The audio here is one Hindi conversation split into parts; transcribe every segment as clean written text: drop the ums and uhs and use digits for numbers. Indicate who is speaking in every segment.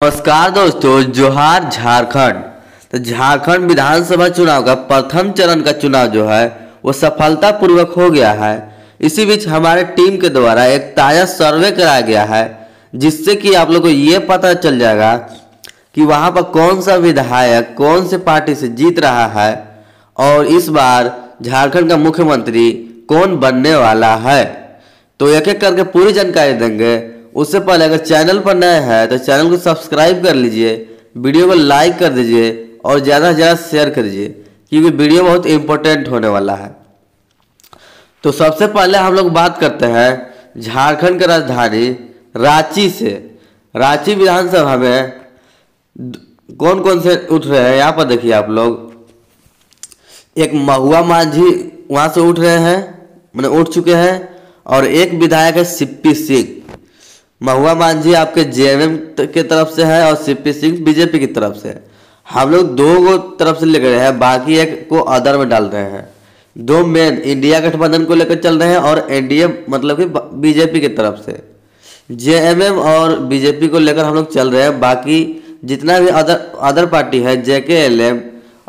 Speaker 1: नमस्कार दोस्तों, जोहार झारखंड। तो झारखंड विधानसभा चुनाव का प्रथम चरण का चुनाव जो है वो सफलतापूर्वक हो गया है। इसी बीच हमारे टीम के द्वारा एक ताज़ा सर्वे कराया गया है, जिससे कि आप लोग को ये पता चल जाएगा कि वहाँ पर कौन सा विधायक कौन से पार्टी से जीत रहा है और इस बार झारखंड का मुख्यमंत्री कौन बनने वाला है। तो एक एक करके पूरी जानकारी देंगे। उससे पहले अगर चैनल पर नए हैं तो चैनल को सब्सक्राइब कर लीजिए, वीडियो को लाइक कर दीजिए और ज़्यादा से ज़्यादा शेयर कर दीजिए, क्योंकि वीडियो बहुत इंपॉर्टेंट होने वाला है। तो सबसे पहले हम लोग बात करते हैं झारखंड की राजधानी रांची से। रांची विधानसभा में कौन कौन से उठ रहे हैं, यहाँ पर देखिए आप लोग। एक महुआ मांझी वहाँ से उठ रहे हैं, मैंने उठ चुके हैं, और एक विधायक है सिप्पी सिंह। महुआ मांझी आपके जेएमएम के तरफ से है और सिप्पी सिंह बीजेपी की तरफ से। हम लोग दो तरफ से ले गए हैं, बाकी एक को अदर में डाल रहे हैं। दो मेन इंडिया गठबंधन को लेकर चल रहे हैं और एनडीए मतलब कि बीजेपी की तरफ से। जेएमएम और बीजेपी को लेकर हम लोग चल रहे हैं। बाकी जितना भी अदर पार्टी है, जेकेएलएम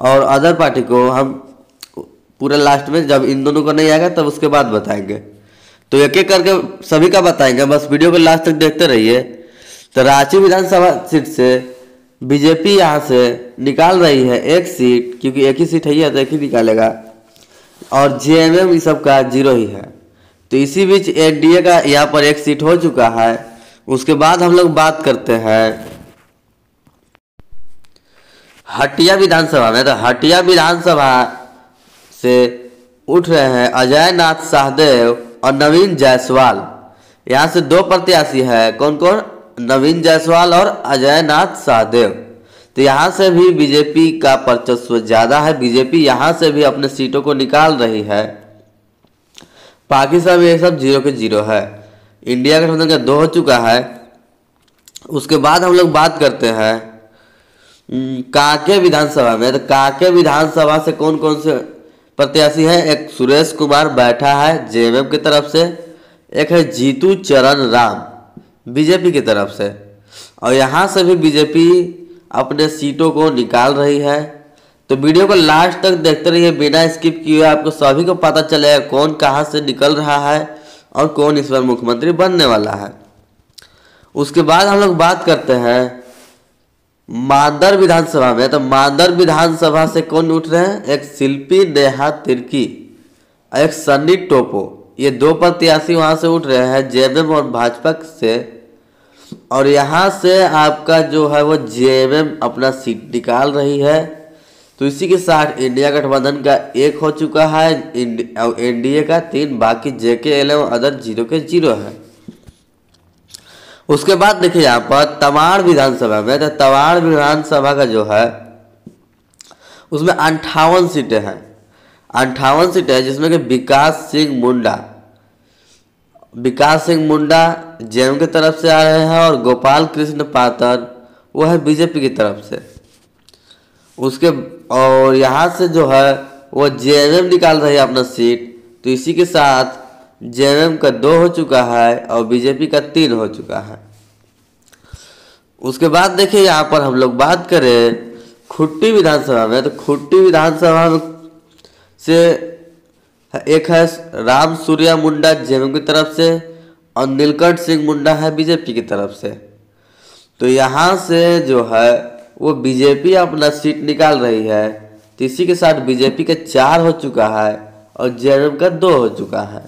Speaker 1: और अदर पार्टी को हम पूरे लास्ट में, जब इन दोनों को नहीं आएगा तब उसके बाद बताएंगे। तो एक एक करके सभी का बताएंगे, बस वीडियो को लास्ट तक देखते रहिए। तो रांची विधानसभा सीट से बीजेपी यहाँ से निकाल रही है एक सीट, क्योंकि एक ही सीट है तो एक ही निकालेगा, और जेएमएम इस सब का 0 ही है। तो इसी बीच एनडीए का यहाँ पर एक सीट हो चुका है। उसके बाद हम लोग बात करते हैं हटिया विधानसभा में। तो हटिया विधानसभा से उठ रहे हैं अजय नाथ शाहदेव और नवीन जायसवाल। यहाँ से दो प्रत्याशी है, कौन कौन? नवीन जायसवाल और अजय नाथ शाहदेव। तो यहाँ से भी बीजेपी का वर्चस्व ज़्यादा है। बीजेपी यहाँ से भी अपने सीटों को निकाल रही है। बाकी सब ये सब 0 के 0 है। इंडिया गठबंधन का 2 हो चुका है। उसके बाद हम लोग बात करते हैं कांके विधानसभा में। तो कांके विधानसभा से कौन कौन से प्रत्याशी हैं? एक सुरेश कुमार बैठा है जेएमएम की तरफ से, एक है जीतू चरण राम बीजेपी की तरफ से, और यहाँ से भी बीजेपी अपने सीटों को निकाल रही है। तो वीडियो को लास्ट तक देखते रहिए बिना स्किप किए, आपको सभी को पता चलेगा कौन कहाँ से निकल रहा है और कौन इस बार मुख्यमंत्री बनने वाला है। उसके बाद हम लोग बात करते हैं मांदर विधानसभा में। तो मांदर विधानसभा से कौन उठ रहे हैं? एक शिल्पी नेहा तिर्की, एक सन्नी टोपो। ये 2 प्रत्याशी वहां से उठ रहे हैं जेएमएम और भाजपा से। और यहाँ से आपका जो है वो जेएमएम अपना सीट निकाल रही है। तो इसी के साथ इंडिया गठबंधन का 1 हो चुका है, एनडीए का 3, बाकी जेकेएलएम अदर 0 के 0 है। उसके बाद देखिए यहाँ पर तमाड़ विधानसभा में। तो तमाड़ विधानसभा का जो है उसमें 58 सीटें हैं। 58 सीटें हैं, जिसमें कि विकास सिंह मुंडा जेएमएम की तरफ से आ रहे हैं और गोपाल कृष्ण पातर वो है बीजेपी की तरफ से। उसके और यहाँ से जो है वो जेएमएम निकाल रही है अपना सीट। तो इसी के साथ जेएमएम का 2 हो चुका है और बीजेपी का 3 हो चुका है। उसके बाद देखिए यहाँ पर हम लोग बात करें खुट्टी विधानसभा में। तो खुट्टी विधानसभा से एक है राम सूर्या मुंडा जेएमएम की तरफ से और नीलकंठ सिंह मुंडा है बीजेपी की तरफ से। तो यहाँ से जो है वो बीजेपी अपना सीट निकाल रही है। तो इसी के साथ बीजेपी का 4 हो चुका है और जेएमएम का 2 हो चुका है।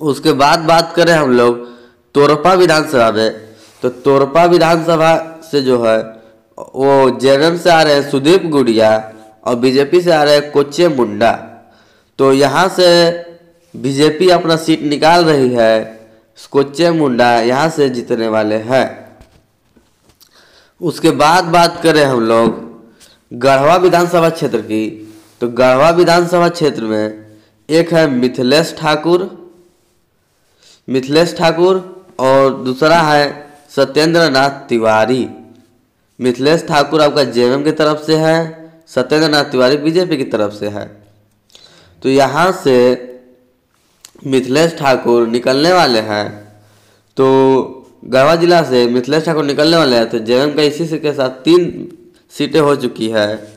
Speaker 1: उसके बाद बात करें हम लोग तोरपा विधानसभा में। तो तोरपा विधानसभा से जो है वो जेएमएम से आ रहे हैं सुदीप गुड़िया और बीजेपी से आ रहे हैं कोच्चे मुंडा। तो यहाँ से बीजेपी अपना सीट निकाल रही है। कोच्चे मुंडा यहाँ से जीतने वाले हैं। उसके बाद बात करें हम लोग गढ़वा विधानसभा क्षेत्र की। तो गढ़वा विधानसभा क्षेत्र में एक है मिथिलेश ठाकुर और दूसरा है सत्येंद्र नाथ तिवारी। मिथिलेश ठाकुर आपका जेएमएम की तरफ से है, सत्येंद्र नाथ तिवारी बीजेपी की तरफ से है। तो यहाँ से मिथिलेश ठाकुर निकलने वाले हैं। तो गढ़वा जिला से मिथिलेश ठाकुर निकलने वाले हैं, तो जेएमएम का इसी के साथ 3 सीटें हो चुकी है।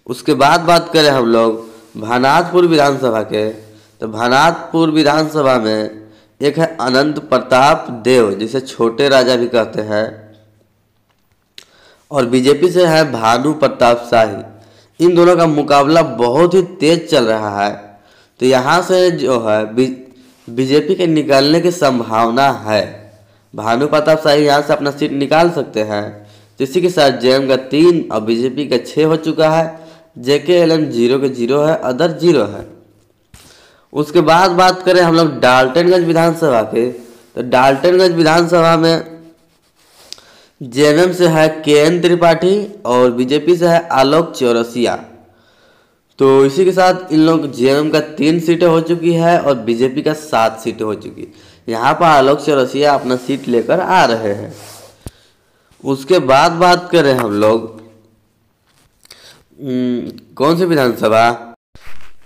Speaker 1: उसके बाद बात करें हम लोग भानातपुर विधानसभा के, तो भानातपुर विधानसभा में एक है अनंत प्रताप देव, जिसे छोटे राजा भी कहते हैं, और बीजेपी से है भानु प्रताप शाही। इन दोनों का मुकाबला बहुत ही तेज चल रहा है, तो यहाँ से जो है बीजेपी के निकलने की संभावना है। भानु प्रताप शाही यहाँ से अपना सीट निकाल सकते हैं। तो इसी के साथ जेएम का 3 और बीजेपी का 6 हो चुका है। जेकेएलएम 0 के 0 है, अदर 0 है। उसके बाद बात करें हम लोग डाल्टनगंज विधानसभा के, तो डाल्टनगंज विधानसभा में जेएमएम से है केएन त्रिपाठी और बीजेपी से है आलोक चौरसिया। तो इसी के साथ इन लोग जेएमएम का 3 सीटें हो चुकी है और बीजेपी का 7 सीटें हो चुकी। यहाँ पर आलोक चौरसिया अपना सीट लेकर आ रहे हैं। उसके बाद बात करें हम लोग कौन सी विधानसभा,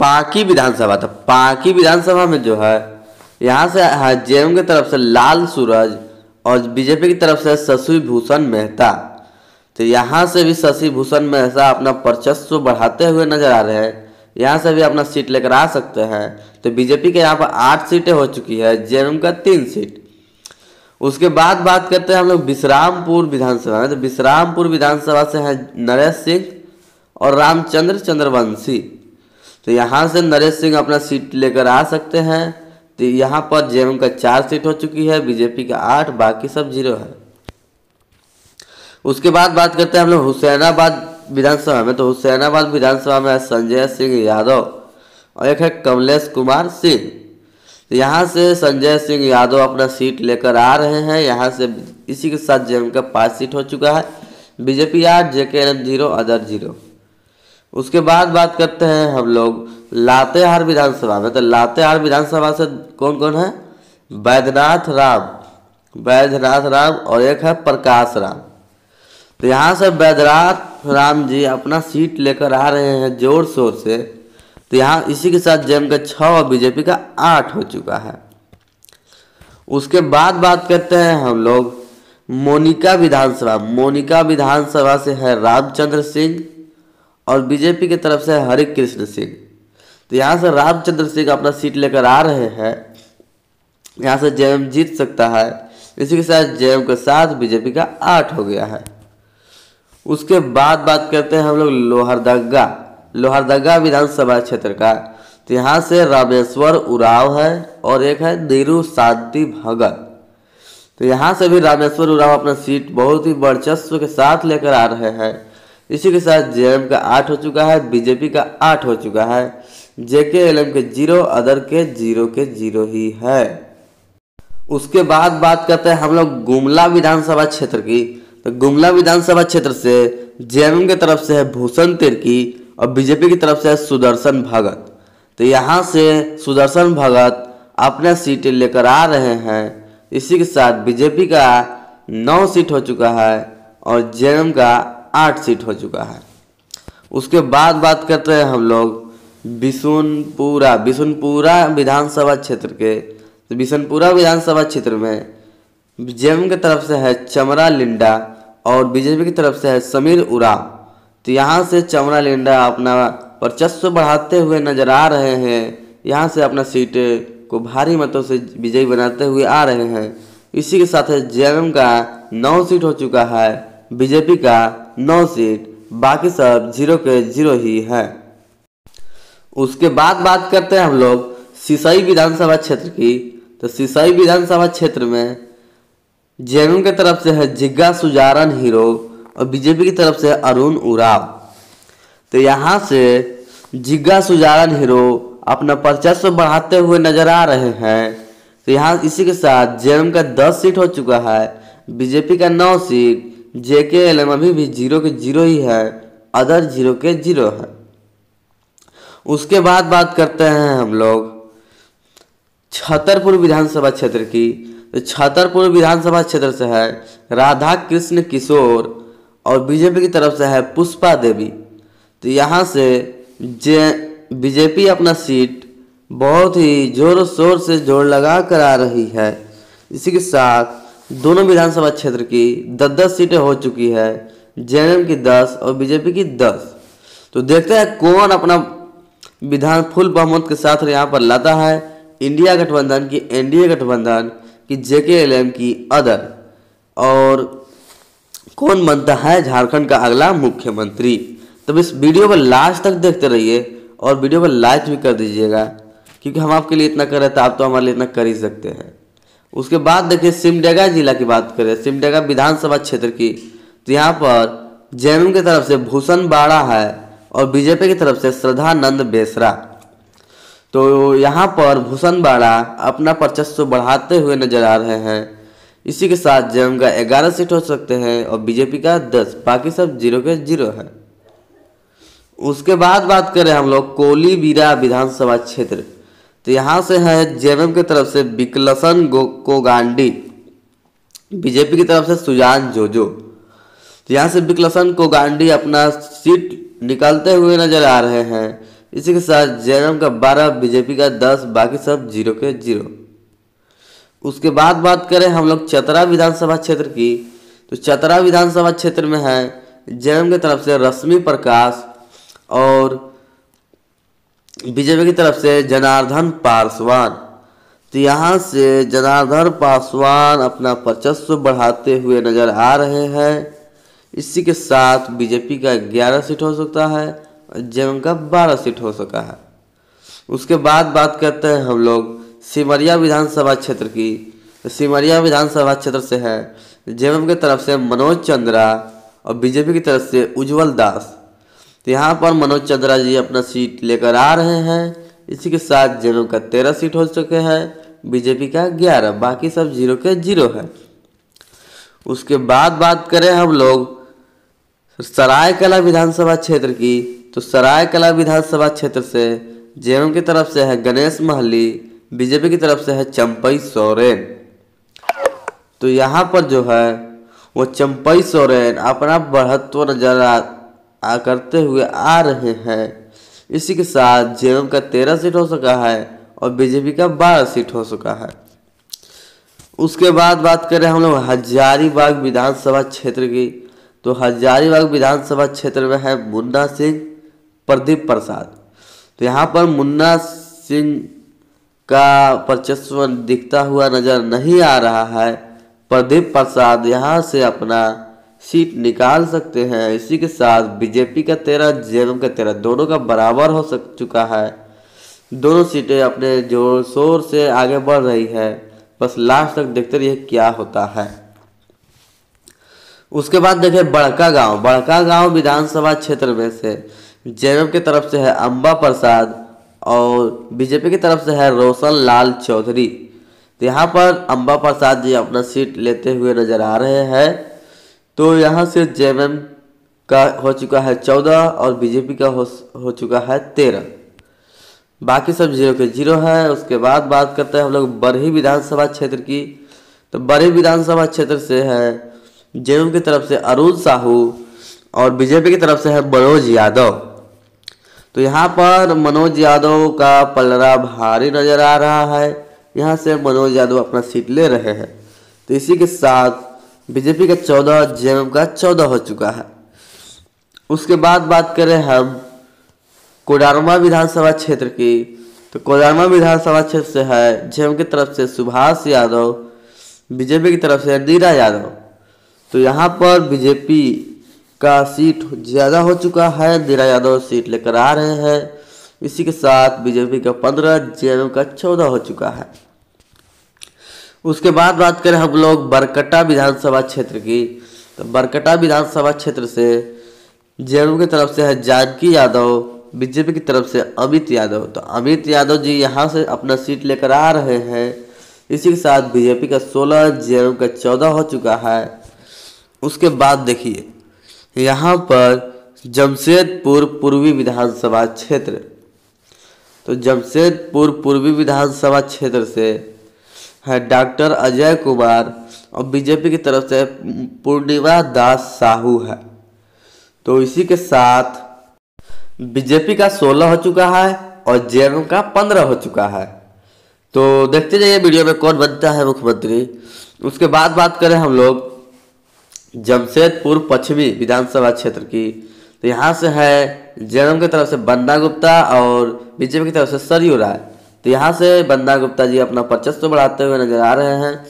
Speaker 1: पांकी विधानसभा। तो पांकी विधानसभा में जो है यहाँ से जेएमएम की तरफ से लाल सूरज और बीजेपी की तरफ से शशि भूषण मेहता। तो यहाँ से भी शशि भूषण मेहता अपना वर्चस्व बढ़ाते हुए नजर आ रहे हैं। यहाँ से भी अपना सीट लेकर आ सकते हैं। तो बीजेपी के यहाँ पर 8 सीटें हो चुकी है, जेएमएम का 3 सीट। उसके बाद बात करते हैं हम लोग विश्रामपुर विधानसभा में, तो विश्रामपुर विधानसभा से है नरेश सिंह और रामचंद्र चंद्रवंशी। तो यहाँ से नरेश सिंह अपना सीट लेकर आ सकते हैं। तो यहाँ पर जेएमएम का 4 सीट हो चुकी है, बीजेपी का 8, बाकी सब 0 है। उसके बाद बात करते हैं हम लोग हुसैनाबाद विधानसभा में, तो हुसैनाबाद विधानसभा में है संजय सिंह यादव और एक है कमलेश कुमार सिंह। तो यहाँ से संजय सिंह यादव अपना सीट लेकर आ रहे हैं। यहाँ से इसी के साथ जेएमएम का 5 सीट हो चुका है, बीजेपी 8, जेकेएलएम 0, अदर 0। उसके बाद बात करते हैं हम लोग लातेहार विधानसभा में, तो लातेहार विधानसभा से कौन कौन है, वैद्यनाथ राम और एक है प्रकाश राम। तो यहाँ से वैद्यनाथ राम जी अपना सीट लेकर आ रहे हैं जोर शोर से। तो यहाँ इसी के साथ जेएमएम का 6 और बीजेपी का 8 हो चुका है। उसके बाद बात करते हैं हम लोग मोनिका विधानसभा से है रामचंद्र सिंह और बीजेपी की तरफ से है हरि कृष्ण सिंह। तो यहाँ से रामचंद्र सिंह अपना सीट लेकर आ रहे हैं। यहाँ से जेएमएम जीत सकता है। इसी के साथ जेएमएम के साथ बीजेपी का 8 हो गया है। उसके बाद बात करते हैं हम लोग लोहरदगा विधानसभा क्षेत्र का, तो यहाँ से रामेश्वर उरांव है और एक है नीरू शांति भगत। तो यहाँ से भी रामेश्वर उरांव अपना सीट बहुत ही वर्चस्व के साथ लेकर आ रहे हैं। इसी के साथ जेएमएम का 8 हो चुका है, बीजेपी का 8 हो चुका है, जेकेएलएम के 0, अदर के 0 के 0 ही है। उसके बाद बात करते हैं हम लोग गुमला विधानसभा क्षेत्र की, तो गुमला विधानसभा क्षेत्र से जेएमएम की तरफ से है भूषण तिर्की और बीजेपी की तरफ से है सुदर्शन भगत। तो यहाँ से सुदर्शन भगत अपना सीटें लेकर आ रहे हैं। इसी के साथ बीजेपी का 9 सीट हो चुका है और जेएमएम का 8 सीट हो चुका है। उसके बाद बात करते हैं हम लोग बिशुनपुरा विधानसभा क्षेत्र के, तो बिशुनपुरा विधानसभा क्षेत्र में जेएमएम की तरफ से है चमरा लिंडा और बीजेपी की तरफ से है समीर उरांव। तो यहाँ से चमरा लिंडा अपना वर्चस्व बढ़ाते हुए नजर आ रहे हैं। यहाँ से अपना सीट को भारी मतों से विजयी बनाते हुए आ रहे हैं। इसी के साथ जेएमएम का 9 सीट हो चुका है, बीजेपी का 9 सीट, बाकी सब 0 के 0 ही है। उसके बाद बात करते हैं हम लोग सिसई विधानसभा क्षेत्र की, तो सिसई विधानसभा क्षेत्र में जेएमएम की तरफ से है जिग्गा सुजारन हीरो और बीजेपी की तरफ से है अरुण उरांव। तो यहाँ से जिग्गा सुजारन हीरो अपना वर्चस्व बढ़ाते हुए नजर आ रहे हैं। तो यहाँ इसी के साथ जेएमएम का 10 सीट हो चुका है, बीजेपी का 9 सीट, जेकेएलएम अभी भी 0 के 0 ही है, अदर 0 के 0 है। उसके बाद बात करते हैं हम लोग छतरपुर विधानसभा क्षेत्र की, तो छतरपुर विधानसभा क्षेत्र से है राधा कृष्ण किशोर और बीजेपी की तरफ से है पुष्पा देवी। तो यहाँ से बीजेपी अपना सीट बहुत ही जोर शोर से जोर लगा कर आ रही है। इसी के साथ दोनों विधानसभा क्षेत्र की 10-10 सीटें हो चुकी है, जेएमएम की 10 और बीजेपी की 10। तो देखते हैं कौन अपना विधान फुल बहुमत के साथ यहाँ पर लाता है, इंडिया गठबंधन की एनडीए गठबंधन की जेकेएलएम की अदर, और कौन बनता है झारखंड का अगला मुख्यमंत्री। तब इस वीडियो को लास्ट तक देखते रहिए और वीडियो को लाइक भी कर दीजिएगा, क्योंकि हम आपके लिए इतना कर रहे थे, आप तो हमारे लिए इतना कर ही सकते हैं। उसके बाद देखिए सिमडेगा जिला की बात करें, सिमडेगा विधानसभा क्षेत्र की, तो यहाँ पर जेएमएम की तरफ से भूषण बाड़ा है और बीजेपी की तरफ से श्रद्धानंद बेसरा। तो यहाँ पर भूषण बाड़ा अपना वर्चस्व बढ़ाते हुए नजर आ रहे हैं। इसी के साथ जेएमएम का 11 सीट हो सकते हैं और बीजेपी का 10, बाकी सब 0 के 0 है। उसके बाद बात करें हम लोग कोलीबीरा विधानसभा क्षेत्र, तो यहाँ से है जेएमएम की तरफ से विकलसन कोगांडी, बीजेपी की तरफ से सुजान जोजो। तो यहाँ से विकलसन कोगांडी अपना सीट निकालते हुए नजर आ रहे हैं। इसी के साथ जेएमएम का 12, बीजेपी का 10, बाकी सब 0 के 0। उसके बाद बात करें हम लोग चतरा विधानसभा क्षेत्र की, तो चतरा विधानसभा क्षेत्र में है जेएमएम की तरफ से रश्मि प्रकाश और बीजेपी की तरफ से जनार्दन पासवान। तो यहाँ से जनार्दन पासवान अपना वर्चस्व बढ़ाते हुए नजर आ रहे हैं। इसी के साथ बीजेपी का 11 सीट हो सकता है और जेएमएम का 12 सीट हो सका है। उसके बाद बात करते हैं हम लोग सिमरिया विधानसभा क्षेत्र की, तो सिमरिया विधानसभा क्षेत्र से है जेएमएम की तरफ से मनोज चंद्रा और बीजेपी की तरफ से उज्जवल दास। तो यहाँ पर मनोज चंद्रा जी अपना सीट लेकर आ रहे हैं। इसी के साथ जेएमएम का 13 सीट हो चुके हैं, बीजेपी का 11, बाकी सब 0 के 0 है। उसके बाद बात करें हम लोग सरायकला विधानसभा क्षेत्र की, तो सरायकला विधानसभा क्षेत्र से जेएमएम की तरफ से है गणेश महली, बीजेपी की तरफ से है चंपई सोरेन। तो यहाँ पर जो है वो चंपई सोरेन अपना बढ़त्व नजर करते हुए आ रहे हैं। इसी के साथ जेएमएम का 13 सीट हो सका है और बीजेपी का 12 सीट हो सका है। उसके बाद बात करें हम लोग हजारीबाग विधानसभा क्षेत्र की, तो हजारीबाग विधानसभा क्षेत्र में है मुन्ना सिंह, प्रदीप प्रसाद। तो यहाँ पर मुन्ना सिंह का वर्चस्व दिखता हुआ नजर नहीं आ रहा है। प्रदीप प्रसाद यहाँ से अपना सीट निकाल सकते हैं। इसी के साथ बीजेपी का 13, जेएमएम का 13, दोनों का बराबर हो चुका है। दोनों सीटें अपने जोर शोर से आगे बढ़ रही है, बस लास्ट तक देखते रहिए क्या होता है। उसके बाद देखिए बड़का गांव विधानसभा क्षेत्र में से जेएमएम की तरफ से है अंबा प्रसाद और बीजेपी की तरफ से है रोशन लाल चौधरी। तो यहाँ पर अंबा प्रसाद जी अपना सीट लेते हुए नजर आ रहे हैं। तो यहाँ से जेएमएम का हो चुका है 14 और बीजेपी का हो चुका है 13, बाकी सब 0 के 0 है। उसके बाद बात करते हैं हम लोग बरही विधानसभा क्षेत्र की, तो बरही विधानसभा क्षेत्र से है जेएमएम की तरफ से अरुण साहू और बीजेपी की तरफ से है मनोज यादव। तो यहाँ पर मनोज यादव का पलड़ा भारी नजर आ रहा है। यहाँ से मनोज यादव अपना सीट ले रहे हैं। तो इसी के साथ बीजेपी का 14, जेएमएम का 14 हो चुका है। उसके बाद बात करें हम कोडरमा विधानसभा क्षेत्र की, तो कोडरमा विधानसभा क्षेत्र से है जेएमएम की तरफ से सुभाष यादव, बीजेपी की तरफ से नीरा यादव। तो यहाँ पर बीजेपी का सीट ज़्यादा हो चुका है, नीरा यादव सीट लेकर आ रहे हैं। इसी के साथ बीजेपी का 15, जेएमएम का 14 हो चुका है। उसके बाद बात करें हम लोग बरकट्टा विधानसभा क्षेत्र की, तो बरकट्टा विधानसभा क्षेत्र से जेएमएम की तरफ से है जानकी यादव, बीजेपी की तरफ से अमित यादव। तो अमित यादव जी यहाँ से अपना सीट लेकर आ रहे हैं। इसी के साथ बीजेपी का 16, जेएमएम का 14 हो चुका है। उसके बाद देखिए यहाँ पर जमशेदपुर पूर्वी विधानसभा क्षेत्र, तो जमशेदपुर पूर्वी विधानसभा क्षेत्र से है डॉक्टर अजय कुमार और बीजेपी की तरफ से पूर्णिमा दास साहू है। तो इसी के साथ बीजेपी का 16 हो चुका है और जेएमएम का 15 हो चुका है। तो देखते जाइए वीडियो में कौन बनता है मुख्यमंत्री। उसके बाद बात करें हम लोग जमशेदपुर पश्चिमी विधानसभा क्षेत्र की, तो यहाँ से है जेएमएम की तरफ से बन्ना गुप्ता और बीजेपी की तरफ से सरयू राय। तो यहाँ से बन्ना गुप्ता जी अपना वर्चस्व बढ़ाते हुए नजर आ रहे हैं।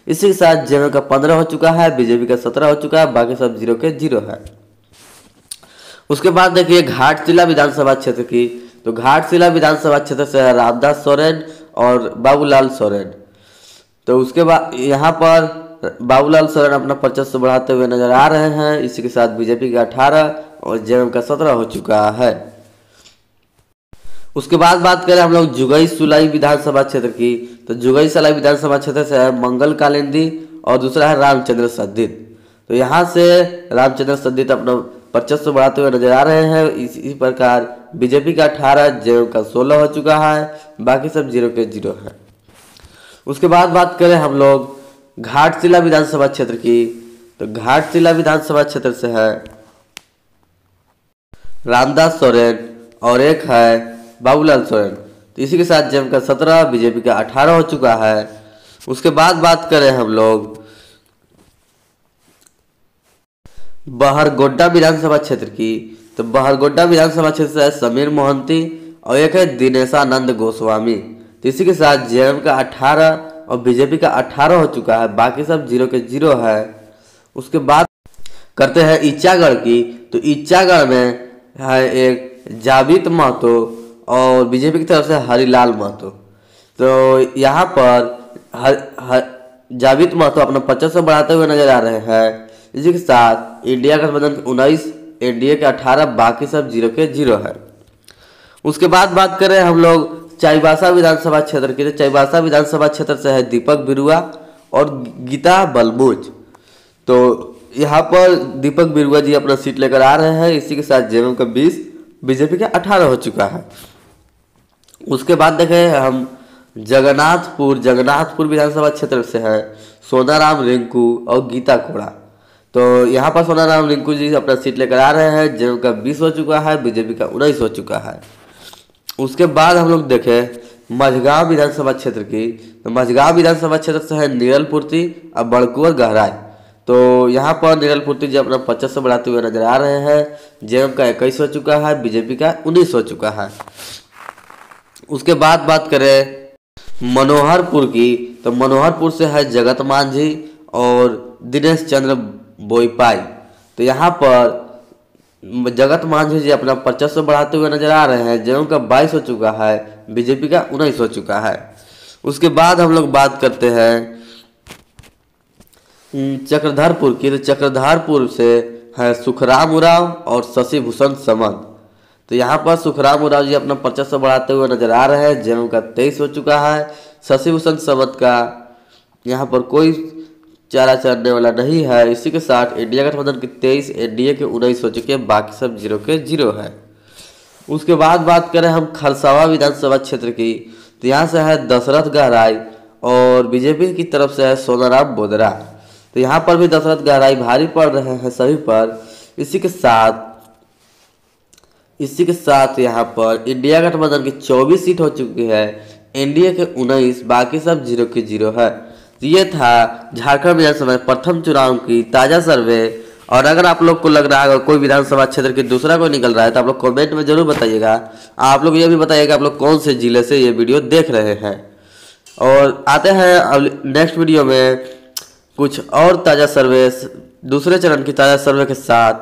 Speaker 1: इसी के साथ जेएमएम का 15 हो चुका है, बीजेपी का 17 हो चुका है, बाकी सब 0 के 0 है। उसके बाद देखिए घाटशिला विधानसभा क्षेत्र की, तो घाटशिला विधानसभा क्षेत्र से है रामदास सोरेन और बाबूलाल सोरेन। तो उसके बाद यहाँ पर बाबूलाल सोरेन अपना वर्चस्व बढ़ाते हुए नजर आ रहे हैं। इसी के साथ बीजेपी का 18 और जेएमएम का 17 हो चुका है। उसके बाद बात करें हम लोग जुगई सुलाई विधानसभा क्षेत्र की, तो जुगई सुलाई विधानसभा क्षेत्र से है मंगल कालिंदी और दूसरा है रामचंद्र सद्दित। तो यहाँ से रामचंद्र सद्दित अपना वर्चस्व बढ़ाते हुए नजर आ रहे हैं। इसी प्रकार बीजेपी का 18, जेएमएम का 16 हो चुका है, बाकी सब 0 के 0 है। उसके बाद बात करें हम लोग घाटशिला विधानसभा क्षेत्र की, तो घाटशिला विधानसभा क्षेत्र से है रामदास सोरेन और एक है बाबूलाल सोरेन। तो इसी के साथ जेएमएम का 17, बीजेपी का 18 हो चुका है। उसके बाद बात करें हम लोग बहरगोड्डा विधानसभा क्षेत्र की, तो बहरगोड्डा विधानसभा क्षेत्र से है समीर मोहंती और एक है दिनेशानंद गोस्वामी। तो इसी के साथ जेएमएम का 18 और बीजेपी का 18 हो चुका है, बाकी सब 0 के 0 है। उसके बाद करते हैं ईचागढ़ की, तो ईचागढ़ में है एक जाविद महतो और बीजेपी की तरफ से हरिलाल महतो। तो यहाँ पर जाविद महतो अपना 25 बढ़ाते हुए नजर आ रहे हैं। इसी के साथ इंडिया गठबंधन 19, एनडीए के 18, बाकी सब 0 के 0 है। उसके बाद बात करें हम लोग चाईबासा विधानसभा क्षेत्र की, तो चाईबासा विधानसभा क्षेत्र से है दीपक बिरुआ और गीता बलबूच। तो यहाँ पर दीपक बिरुआ जी अपना सीट लेकर आ रहे हैं। इसी के साथ जेएमएम का 20, बीजेपी का 18 हो चुका है। उसके बाद देखें हम जगन्नाथपुर विधानसभा क्षेत्र से है सोनाराम रिंकू और गीता कोड़ा। तो यहाँ पर सोनाराम रिंकू जी अपना सीट लेकर आ रहे हैं। जेएमएम का 20 हो चुका है, बीजेपी का 19 हो चुका है। उसके बाद हम लोग देखें मझगांव विधानसभा क्षेत्र की, तो मझगांव विधानसभा क्षेत्र से है नीरलपुर्ती और बड़कुंवर गहराई। तो यहाँ पर नीरलपुर्ती जी अपना 25 बढ़ाते हुए नजर आ रहे हैं। जेएमएम का 21 हो चुका है, बीजेपी का 19 हो चुका है। उसके बाद बात करें मनोहरपुर की, तो मनोहरपुर से है जगत मांझी और दिनेश चंद्र बोईपाई। तो यहाँ पर जगत मांझी जी अपना 25 बढ़ाते हुए नजर आ रहे हैं। जेएमएम का 22 हो चुका है, बीजेपी का 19 हो चुका है। उसके बाद हम लोग बात करते हैं चक्रधरपुर की, तो चक्रधरपुर से है सुखराम उरांव और शशि भूषण समन। तो यहाँ पर सुखराम उरांव जी अपना 25 बढ़ाते हुए नजर आ रहे हैं। जेएमएम का 23 हो चुका है। शशि भूषण समन का यहाँ पर कोई चारा चढ़ने वाला नहीं है। इसी के साथ इंडिया गठबंधन के 23, एनडीए के 19 हो चुके हैं, बाकी सब 0 के 0 है। उसके बाद बात करें हम खरसावा विधानसभा क्षेत्र की, तो यहाँ से है दशरथ गहराई और बीजेपी की तरफ से है सोनाराम बोदरा। तो यहाँ पर भी दशरथ गहराई भारी पड़ रहे हैं सभी पर। इसी के साथ यहाँ पर इंडिया गठबंधन की 24 सीट हो चुकी है, एनडीए के 19, बाकी सब 0 के 0 है। तो ये था झारखंड विधानसभा प्रथम चुनाव की ताज़ा सर्वे। और अगर आप लोग को लग रहा है कोई विधानसभा क्षेत्र के दूसरा कोई निकल रहा है तो आप लोग कमेंट में जरूर बताइएगा। आप लोग ये भी बताइएगा आप लोग कौन से जिले से ये वीडियो देख रहे हैं। और आते हैं अब नेक्स्ट वीडियो में कुछ और ताज़ा सर्वे, दूसरे चरण की ताज़ा सर्वे के साथ।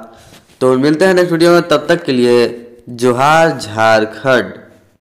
Speaker 1: तो मिलते हैं नेक्स्ट वीडियो में, तब तक के लिए जोहार झारखंड।